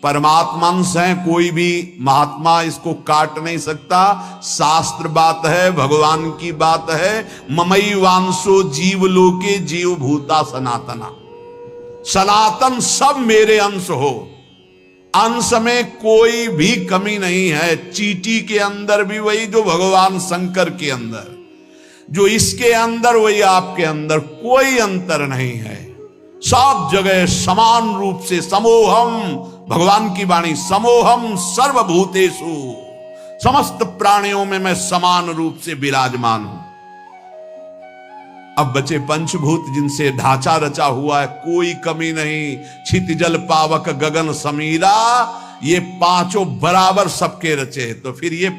परमात्मांश हैं, कोई भी महात्मा इसको काट नहीं सकता। शास्त्र बात है, भगवान की बात है। ममई वांशो जीव लोके जीव भूता सनातना, सनातन सब मेरे अंश हो, अंश में कोई भी कमी नहीं है। चींटी के अंदर भी वही जो भगवान शंकर के अंदर, जो इसके अंदर वही आपके अंदर, कोई अंतर नहीं है। सब जगह समान रूप से समोहम, भगवान की वाणी समोहम सर्वभूतेषु, समस्त प्राणियों में मैं समान रूप से विराजमान हूं। अब बचे पंचभूत जिनसे ढांचा रचा हुआ है, कोई कमी नहीं। छित जल पावक गगन समीरा, ये पांचों बराबर सबके रचे। तो फिर ये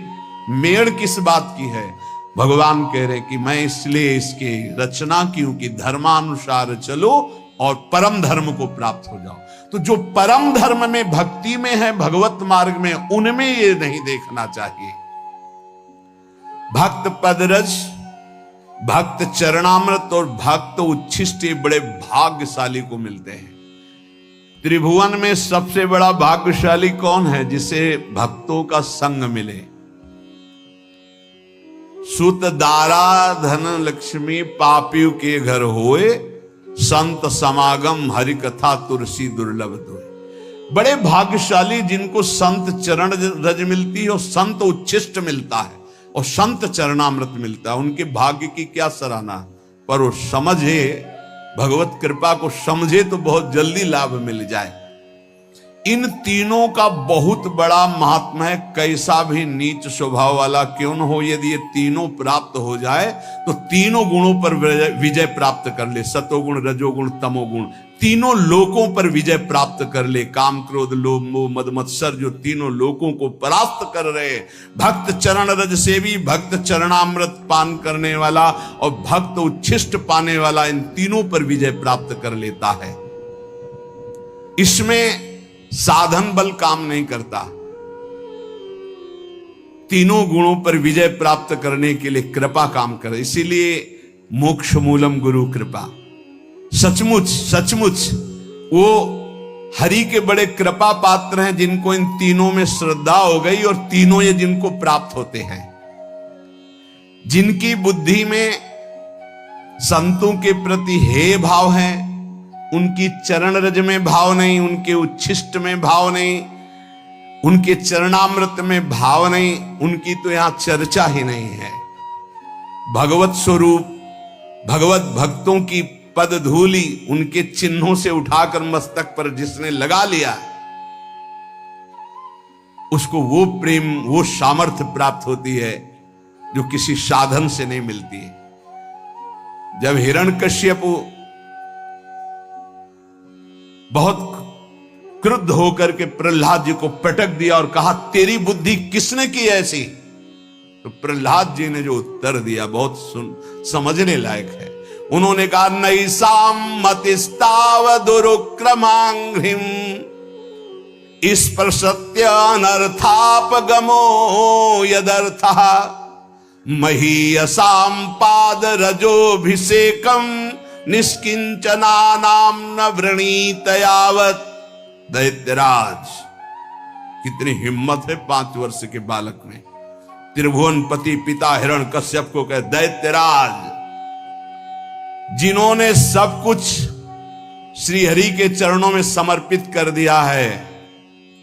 मेड़ किस बात की है? भगवान कह रहे कि मैं इसलिए इसकी रचना की हूं कि धर्मानुसार चलो और परम धर्म को प्राप्त हो जाओ। तो जो परम धर्म में भक्ति में है, भगवत मार्ग में, उनमें ये नहीं देखना चाहिए। भक्त पदरज, भक्त चरणामृत और भक्त उच्छिष्ट बड़े भाग्यशाली को मिलते हैं। त्रिभुवन में सबसे बड़ा भाग्यशाली कौन है? जिसे भक्तों का संग मिले। सुत दारा धन लक्ष्मी पापियों के घर होए, संत समागम हरि कथा तुलसी दुर्लभ दोए। बड़े भाग्यशाली जिनको संत चरण रज मिलती है और संत उच्छिष्ट मिलता है और संत चरणामृत मिलता है। उनके भाग्य की क्या सराहना, पर वो समझे, भगवत कृपा को समझे तो बहुत जल्दी लाभ मिल जाए। इन तीनों का बहुत बड़ा महात्मा है। कैसा भी नीच स्वभाव वाला क्यों न हो, यदि ये तीनों प्राप्त हो जाए तो तीनों गुणों पर विजय प्राप्त कर ले। सतोगुण रजोगुण तमोगुण, तीनों लोकों पर विजय प्राप्त कर ले। काम क्रोध लोभ मोह मद मत्सर, जो तीनों लोकों को परास्त कर रहे। भक्त चरण रज सेवी, भक्त चरणामृत पान करने वाला और भक्त उच्छिष्ट पाने वाला, इन तीनों पर विजय प्राप्त कर लेता है। इसमें साधन बल काम नहीं करता। तीनों गुणों पर विजय प्राप्त करने के लिए कृपा काम करे। इसीलिए मोक्ष मूलम गुरु कृपा। सचमुच सचमुच वो हरि के बड़े कृपा पात्र हैं, जिनको इन तीनों में श्रद्धा हो गई और तीनों ये जिनको प्राप्त होते हैं। जिनकी बुद्धि में संतों के प्रति हे भाव है, उनकी चरण रज में भाव नहीं, उनके उच्छिष्ट में भाव नहीं, उनके चरणामृत में भाव नहीं, उनकी तो यहां चर्चा ही नहीं है। भगवत स्वरूप, भगवत भक्तों की पद धूलि उनके चिन्हों से उठाकर मस्तक पर जिसने लगा लिया, उसको वो प्रेम, वो सामर्थ्य प्राप्त होती है जो किसी साधन से नहीं मिलती है। जब हिरण्यकश्यप बहुत क्रुद्ध होकर के प्रहलाद जी को पटक दिया और कहा तेरी बुद्धि किसने की ऐसी, तो प्रहलाद जी ने जो उत्तर दिया बहुत समझने लायक है। उन्होंने कहा नैसाम मतिस्ताव दुरुक्रमांघ्रिम स्पर्शत्य अनर्थापगमो यदर्थः महीयसाम पाद रजोभिषेकम निष्किंचनानाम न वृणीत यावत। दैत्यराज, कितनी हिम्मत है 5 वर्ष के बालक में। त्रिभुवन पति पिता हिरण्यकश्यप को कहे दैत्यराज, जिन्होंने सब कुछ श्री हरि के चरणों में समर्पित कर दिया है,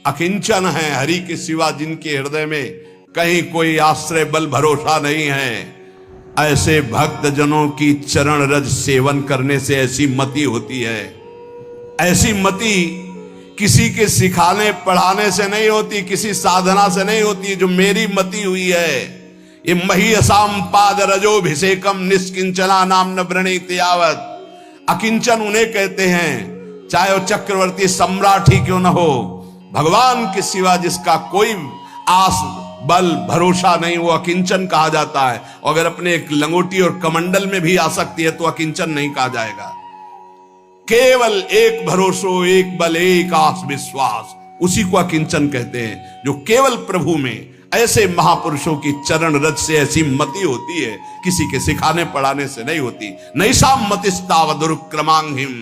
अकिंचन है, हरि के सिवा जिनके हृदय में कहीं कोई आश्रय बल भरोसा नहीं है, ऐसे भक्त जनों की चरण रज सेवन करने से ऐसी मति होती है। ऐसी मति किसी के सिखाने पढ़ाने से नहीं होती, किसी साधना से नहीं होती। जो मेरी मति हुई है, ये मही असाम पाद रजोभिषेकम निष्किंचना नाम न वृणीत यावत। अकिंचन उन्हें कहते हैं, चाहे वो चक्रवर्ती सम्राट ही क्यों न हो, भगवान के सिवा जिसका कोई आस बल भरोसा नहीं, वो अकिंचन कहा जाता है। अगर अपने एक लंगोटी और कमंडल में भी आ सकती है तो अकिंचन नहीं कहा जाएगा। केवल एक भरोसो, एक बल, एक आस विश्वास, उसी को अकिंचन कहते हैं। जो केवल प्रभु में, ऐसे महापुरुषों की चरण रज से ऐसी मति होती है, किसी के सिखाने पढ़ाने से नहीं होती। नैषा मतिस्ताव दुर्क्रमांगिम,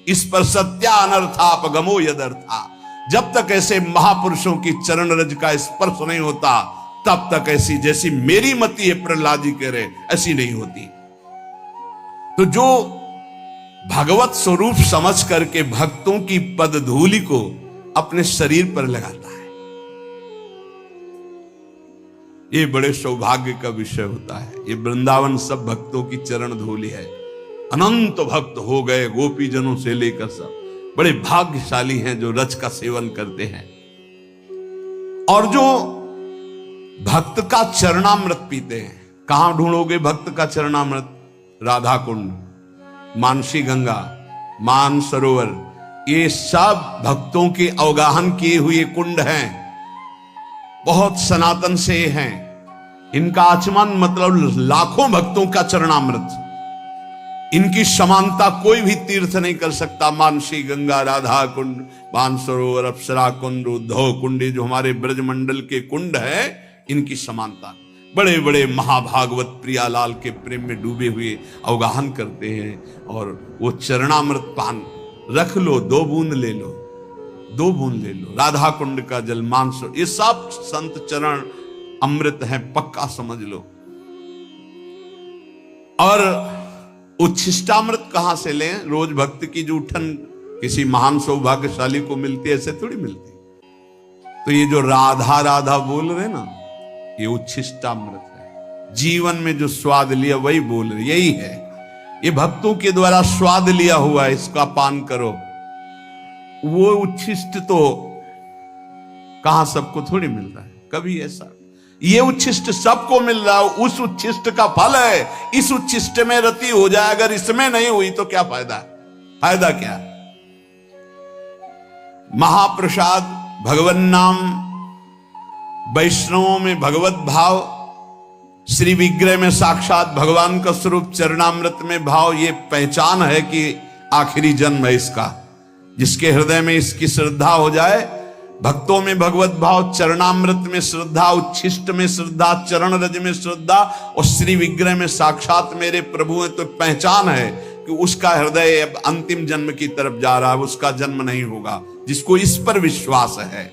इस पर सत्या अनर्थापगमो यदर्था। जब तक ऐसे महापुरुषों की चरण रज का स्पर्श नहीं होता, तब तक ऐसी जैसी मेरी मति है, प्रहलाद जी कह रहे, ऐसी नहीं होती। तो जो भगवत स्वरूप समझ करके भक्तों की पद धूलि को अपने शरीर पर लगाता है, ये बड़े सौभाग्य का विषय होता है। ये वृंदावन सब भक्तों की चरण धूलि है। अनंत भक्त हो गए, गोपी जनों से लेकर सब बड़े भाग्यशाली हैं जो रज का सेवन करते हैं। और जो भक्त का चरणामृत पीते हैं, कहां ढूंढोगे भक्त का चरणामृत? राधा कुंड, मानसी गंगा, मान सरोवर, ये सब भक्तों के अवगाहन किए हुए कुंड हैं, बहुत सनातन से हैं। इनका आचमन मतलब लाखों भक्तों का चरणामृत। इनकी समानता कोई भी तीर्थ नहीं कर सकता। मानसी गंगा, राधा कुंड, मानसरोवर, अप्सरा कुंड, उद्धव कुंड, जो हमारे ब्रजमंडल के कुंड है, इनकी समानता। बड़े बड़े महाभागवत प्रियालाल के प्रेम में डूबे हुए अवगाहन करते हैं। और वो चरणामृत पान रख लो, 2 बूंद ले लो, 2 बूंद ले लो। राधा कुंड का जल, मानसरोवर, ये सब संत चरण अमृत है, पक्का समझ लो। और उच्छिष्टामृत कहां से लें? रोज भक्त की जूठन किसी महान सौभाग्यशाली को मिलती है, ऐसे थोड़ी मिलती। तो ये जो राधा राधा बोल रहे ना, ये उच्छिष्टामृत है। जीवन में जो स्वाद लिया वही बोल रहे, यही है। ये भक्तों के द्वारा स्वाद लिया हुआ है, इसका पान करो। वो उच्छिष्ट तो कहां सबको थोड़ी मिल रहा है, कभी ऐसा। ये उच्छिष्ट सबको मिल रहा है, उस उच्छिष्ट का फल है। इस उच्छिष्ट में रति हो जाए, अगर इसमें नहीं हुई तो क्या फायदा? फायदा क्या? महाप्रसाद, भगवन नाम, वैष्णवों में भगवत भाव, श्री विग्रह में साक्षात भगवान का स्वरूप, चरणामृत में भाव। ये पहचान है कि आखिरी जन्म है इसका। जिसके हृदय में इसकी श्रद्धा हो जाए, भक्तों में भगवत भाव, चरणामृत में श्रद्धा, उच्छिष्ट में श्रद्धा, चरण रज में श्रद्धा, और श्री विग्रह में साक्षात मेरे प्रभु है, तो पहचान है कि उसका हृदय अब अंतिम जन्म की तरफ जा रहा है, उसका जन्म नहीं होगा। जिसको इस पर विश्वास है,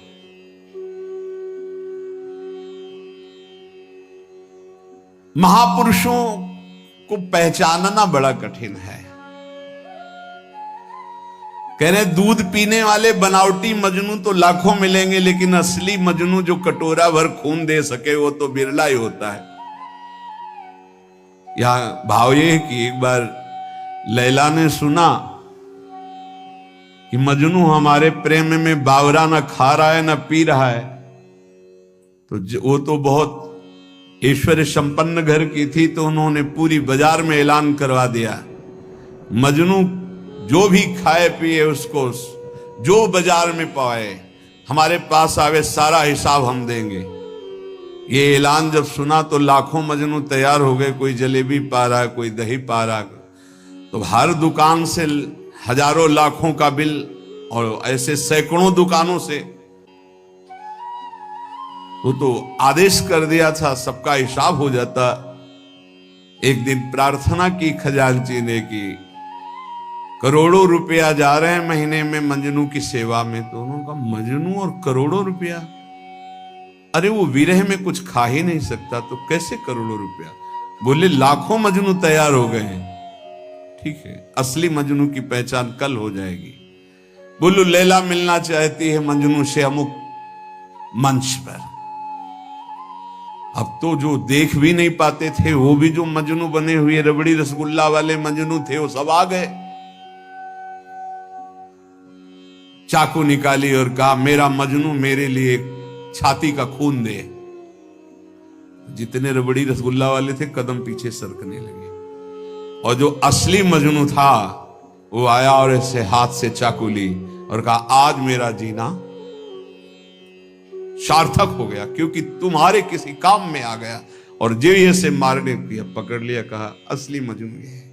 महापुरुषों को पहचानना बड़ा कठिन है। कह रहे दूध पीने वाले बनावटी मजनू तो लाखों मिलेंगे, लेकिन असली मजनू जो कटोरा भर खून दे सके वो तो बिरला ही होता है। यहां भाव ये है कि एक बार लैला ने सुना कि मजनू हमारे प्रेम में बावरा न खा रहा है न पी रहा है, तो वो तो बहुत ऐश्वर्य संपन्न घर की थी, तो उन्होंने पूरी बाजार में ऐलान करवा दिया, मजनू जो भी खाए पिए उसको जो बाजार में पाए हमारे पास आवे, सारा हिसाब हम देंगे। ये ऐलान जब सुना तो लाखों मजनू तैयार हो गए। कोई जलेबी पा रहा है, कोई दही पा रहा है, तो हर दुकान से हजारों लाखों का बिल, और ऐसे सैकड़ों दुकानों से वो तो आदेश कर दिया था सबका हिसाब हो जाता। एक दिन प्रार्थना की खजांची ने कि करोड़ों रुपया जा रहे हैं महीने में मजनू की सेवा में। तो उन्होंने कहा मजनू और करोड़ों रुपया, अरे वो विरह में कुछ खा ही नहीं सकता, तो कैसे करोड़ों रुपया? बोले लाखों मजनू तैयार हो गए हैं। ठीक है, असली मजनू की पहचान कल हो जाएगी। बोलो लैला मिलना चाहती है मजनू से अमुक मंच पर। अब तो जो देख भी नहीं पाते थे वो भी जो मजनू बने हुए रबड़ी रसगुल्ला वाले मजनू थे वो सब आ गए। चाकू निकाली और कहा मेरा मजनू मेरे लिए छाती का खून दे। जितने रबड़ी रसगुल्ला वाले थे कदम पीछे सरकने लगे, और जो असली मजनू था वो आया और ऐसे हाथ से चाकू ली और कहा आज मेरा जीना सार्थक हो गया, क्योंकि तुम्हारे किसी काम में आ गया। और जो ये से मारने किया, पकड़ लिया, कहा असली मजनू ये है।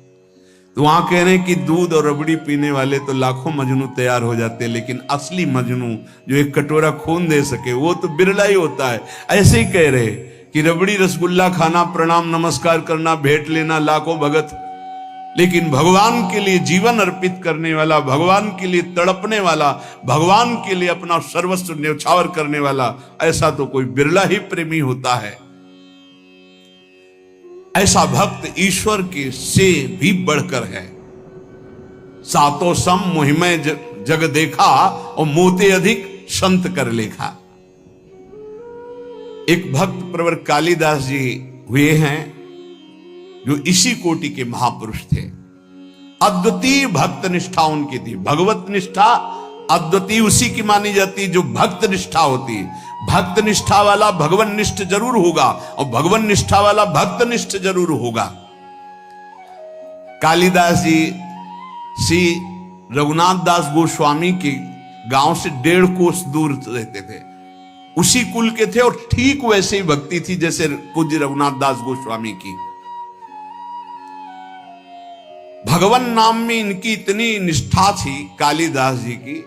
तो वहां कह रहे हैं कि दूध और रबड़ी पीने वाले तो लाखों मजनू तैयार हो जाते हैं, लेकिन असली मजनू जो एक कटोरा खून दे सके वो तो बिरला ही होता है। ऐसे ही कह रहे कि रबड़ी रसगुल्ला खाना, प्रणाम नमस्कार करना, भेंट लेना लाखों भगत, लेकिन भगवान के लिए जीवन अर्पित करने वाला, भगवान के लिए तड़पने वाला, भगवान के लिए अपना सर्वस्व न्यौछावर करने वाला, ऐसा तो कोई बिरला ही प्रेमी होता है। ऐसा भक्त ईश्वर के से भी बढ़कर है। सातों सम मोहिमय जग देखा और मोते अधिक संत कर लेखा। एक भक्त प्रवर कालिदास जी हुए हैं जो इसी कोटि के महापुरुष थे। अद्वितीय भक्त निष्ठा उनकी थी। भगवत निष्ठा अद्वितीय उसी की मानी जाती जो भक्त निष्ठा होती। भक्त निष्ठा वाला भगवान निष्ठ जरूर होगा और भगवान निष्ठा वाला भक्त निष्ठ जरूर होगा। कालिदास जी श्री रघुनाथ दास गोस्वामी के गांव से 1.5 कोस दूर रहते थे, उसी कुल के थे, और ठीक वैसे ही भक्ति थी जैसे पूज्य रघुनाथ दास गोस्वामी की। भगवान नाम में इनकी इतनी निष्ठा थी कालिदास जी की,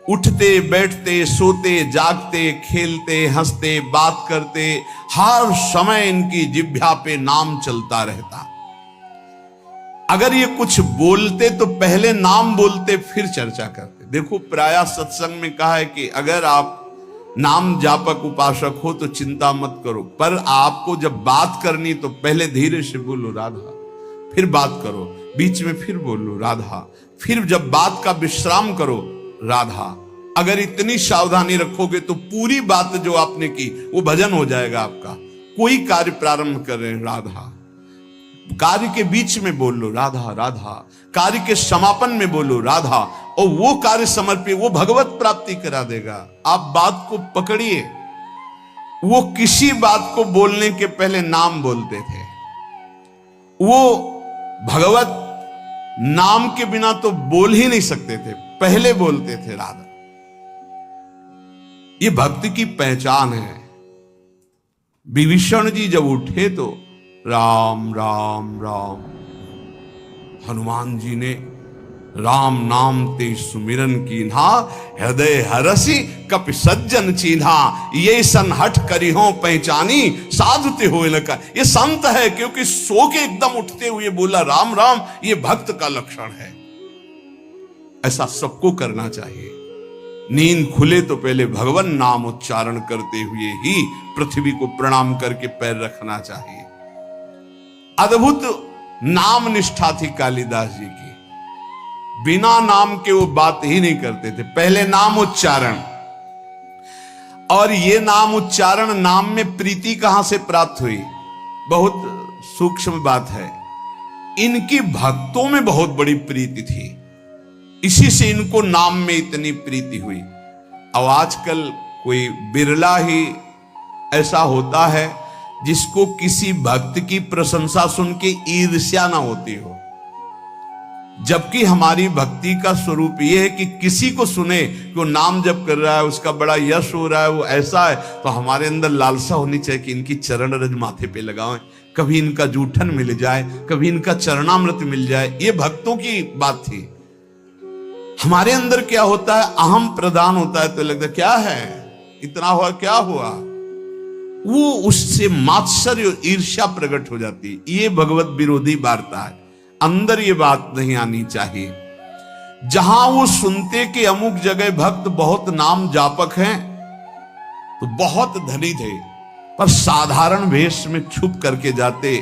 उठते बैठते सोते जागते खेलते हंसते बात करते हर समय इनकी जिह्वा पे नाम चलता रहता। अगर ये कुछ बोलते तो पहले नाम बोलते फिर चर्चा करते। देखो प्रायः सत्संग में कहा है कि अगर आप नाम जापक उपासक हो तो चिंता मत करो, पर आपको जब बात करनी तो पहले धीरे से बोलो राधा, फिर बात करो, बीच में फिर बोलो राधा, फिर जब बात का विश्राम करो राधा। अगर इतनी सावधानी रखोगे तो पूरी बात जो आपने की वो भजन हो जाएगा आपका। कोई कार्य प्रारंभ कर रहे हैं राधा, कार्य के बीच में बोलो राधा राधा, कार्य के समापन में बोलो राधा, और वो कार्य समर्पित, वो भगवत प्राप्ति करा देगा। आप बात को पकड़िए। वो किसी बात को बोलने के पहले नाम बोलते थे। वो भगवत नाम के बिना तो बोल ही नहीं सकते थे, पहले बोलते थे राधा। ये भक्ति की पहचान है। विभीषण जी जब उठे तो राम राम राम, हनुमान जी ने राम नाम ते सुमिरन कीन्हा, हृदय हरसी कपि सज्जन चीन्हा, ये सन हठ करी हो पहचानी, साधुते हो लका। ये संत है क्योंकि सो के एकदम उठते हुए बोला राम राम, ये भक्त का लक्षण है। ऐसा सबको करना चाहिए। नींद खुले तो पहले भगवान नाम उच्चारण करते हुए ही पृथ्वी को प्रणाम करके पैर रखना चाहिए। अद्भुत नाम निष्ठा थी कालिदास जी की। बिना नाम के वो बात ही नहीं करते थे, पहले नाम उच्चारण। और ये नाम उच्चारण, नाम में प्रीति कहां से प्राप्त हुई? बहुत सूक्ष्म बात है। इनकी भक्तों में बहुत बड़ी प्रीति थी, इसी से इनको नाम में इतनी प्रीति हुई। अब आजकल कोई बिरला ही ऐसा होता है जिसको किसी भक्त की प्रशंसा सुन के ईर्ष्या ना होती हो, जबकि हमारी भक्ति का स्वरूप यह है कि किसी को सुने कि वो नाम जप कर रहा है, उसका बड़ा यश हो रहा है, वो ऐसा है, तो हमारे अंदर लालसा होनी चाहिए कि इनकी चरण रज माथे पे लगाएं, कभी इनका जूठन मिल जाए, कभी इनका चरणामृत मिल जाए। ये भक्तों की बात थी। हमारे अंदर क्या होता है, अहम प्रदान होता है तो लगता है क्या है, इतना हुआ, क्या हुआ, वो उससे मात्सर्य ईर्ष्या प्रकट हो जाती है। ये भगवत विरोधी वार्ता है। अंदर ये बात नहीं आनी चाहिए। जहां वो सुनते कि अमुक जगह भक्त बहुत नाम जापक हैं तो बहुत धनी थे, पर साधारण वेश में छुप करके जाते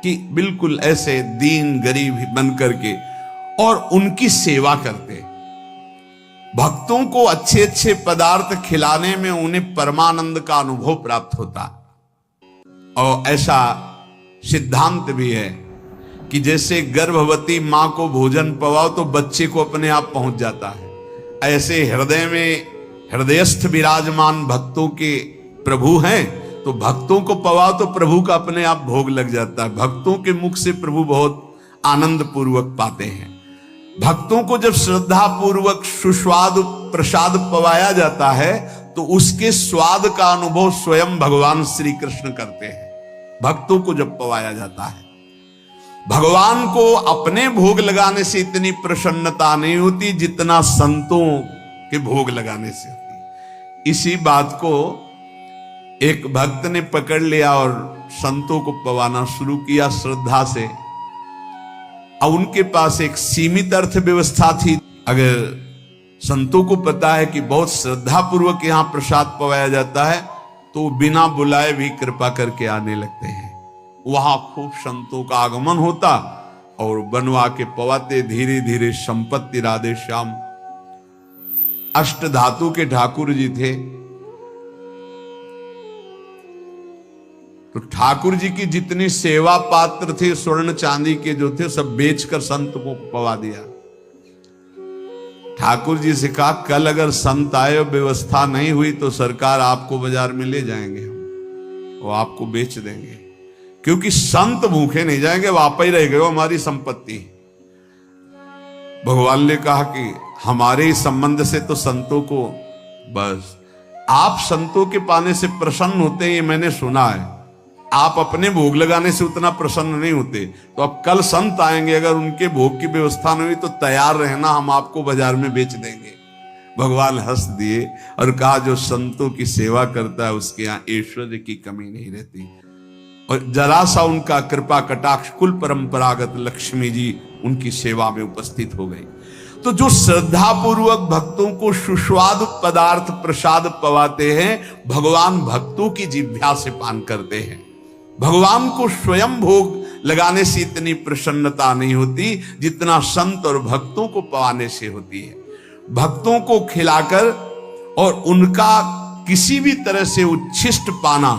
कि बिल्कुल ऐसे दीन गरीब बन करके और उनकी सेवा करते। भक्तों को अच्छे अच्छे पदार्थ खिलाने में उन्हें परमानंद का अनुभव प्राप्त होता। और ऐसा सिद्धांत भी है कि जैसे गर्भवती मां को भोजन पवाओ तो बच्चे को अपने आप पहुंच जाता है, ऐसे हृदय में हृदयस्थ विराजमान भक्तों के प्रभु हैं, तो भक्तों को पवाओ तो प्रभु का अपने आप भोग लग जाता है। भक्तों के मुख से प्रभु बहुत आनंद पूर्वक पाते हैं। भक्तों को जब श्रद्धा पूर्वक सुस्वाद प्रसाद पवाया जाता है तो उसके स्वाद का अनुभव स्वयं भगवान श्री कृष्ण करते हैं। भक्तों को जब पवाया जाता है, भगवान को अपने भोग लगाने से इतनी प्रसन्नता नहीं होती जितना संतों के भोग लगाने से होती। इसी बात को एक भक्त ने पकड़ लिया और संतों को पवाना शुरू किया श्रद्धा से। अब उनके पास एक सीमित अर्थव्यवस्था थी। अगर संतों को पता है कि बहुत श्रद्धा पूर्वक यहां प्रसाद पवाया जाता है तो बिना बुलाए भी कृपा करके आने लगते हैं। वहां खूब संतों का आगमन होता और बनवा के पवाते। धीरे धीरे संपत्ति राधे श्याम अष्ट धातु के ठाकुर जी थे, तो ठाकुर जी की जितनी सेवा पात्र थे स्वर्ण चांदी के जो थे सब बेचकर संत को पवा दिया। ठाकुर जी से कहा कल अगर संत आए व्यवस्था नहीं हुई तो सरकार आपको बाजार में ले जाएंगे, वो आपको बेच देंगे, क्योंकि संत भूखे नहीं जाएंगे, वो आप ही रहेंगे, वो हमारी संपत्ति। भगवान ने कहा कि हमारे संबंध से तो संतों को बस आप संतों के पाने से प्रसन्न होते हैं, ये मैंने सुना है। आप अपने भोग लगाने से उतना प्रसन्न नहीं होते, तो अब कल संत आएंगे, अगर उनके भोग की व्यवस्था नहीं हुई तो तैयार रहना, हम आपको बाजार में बेच देंगे। भगवान हंस दिए और कहा जो संतों की सेवा करता है उसके यहाँ ऐश्वर्य की कमी नहीं रहती। और जरा सा उनका कृपा कटाक्ष कुल परंपरागत लक्ष्मी जी उनकी सेवा में उपस्थित हो गई। तो जो श्रद्धा पूर्वक भक्तों को सुस्वादु पदार्थ प्रसाद पवाते हैं, भगवान भक्तों की जिह्वा से पान करते हैं। भगवान को स्वयं भोग लगाने से इतनी प्रसन्नता नहीं होती जितना संत और भक्तों को पवाने से होती है। भक्तों को खिलाकर और उनका किसी भी तरह से उच्छिष्ट पाना,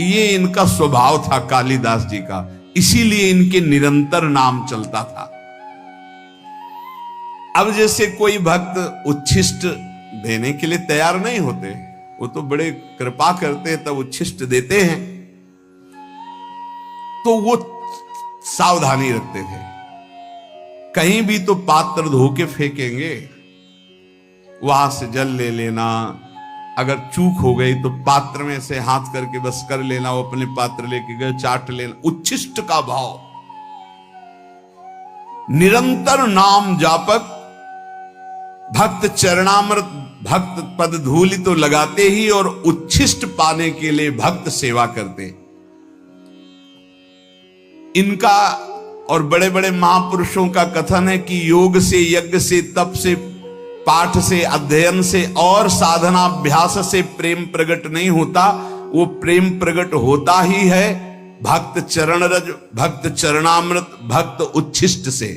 ये इनका स्वभाव था कालिदास जी का, इसीलिए इनके निरंतर नाम चलता था। अब जैसे कोई भक्त उच्छिष्ट देने के लिए तैयार नहीं होते, वो तो बड़े कृपा करते हैं तब उच्छिष्ट देते हैं, तो वो सावधानी रखते थे। कहीं भी तो पात्र धो के फेंकेंगे, वहां से जल ले लेना, अगर चूक हो गई तो पात्र में से हाथ करके बस कर लेना, वो अपने पात्र लेके गए चाट लेना। उच्छिष्ट का भाव, निरंतर नाम जापक, भक्त चरणामृत भक्त पद धूलि तो लगाते ही और उच्छिष्ट पाने के लिए भक्त सेवा करते। इनका और बड़े बड़े महापुरुषों का कथन है कि योग से, यज्ञ से, तप से, पाठ से, अध्ययन से और साधनाभ्यास से प्रेम प्रकट नहीं होता। वो प्रेम प्रकट होता ही है भक्त चरण रज, भक्त चरणामृत, भक्त उच्छिष्ट से।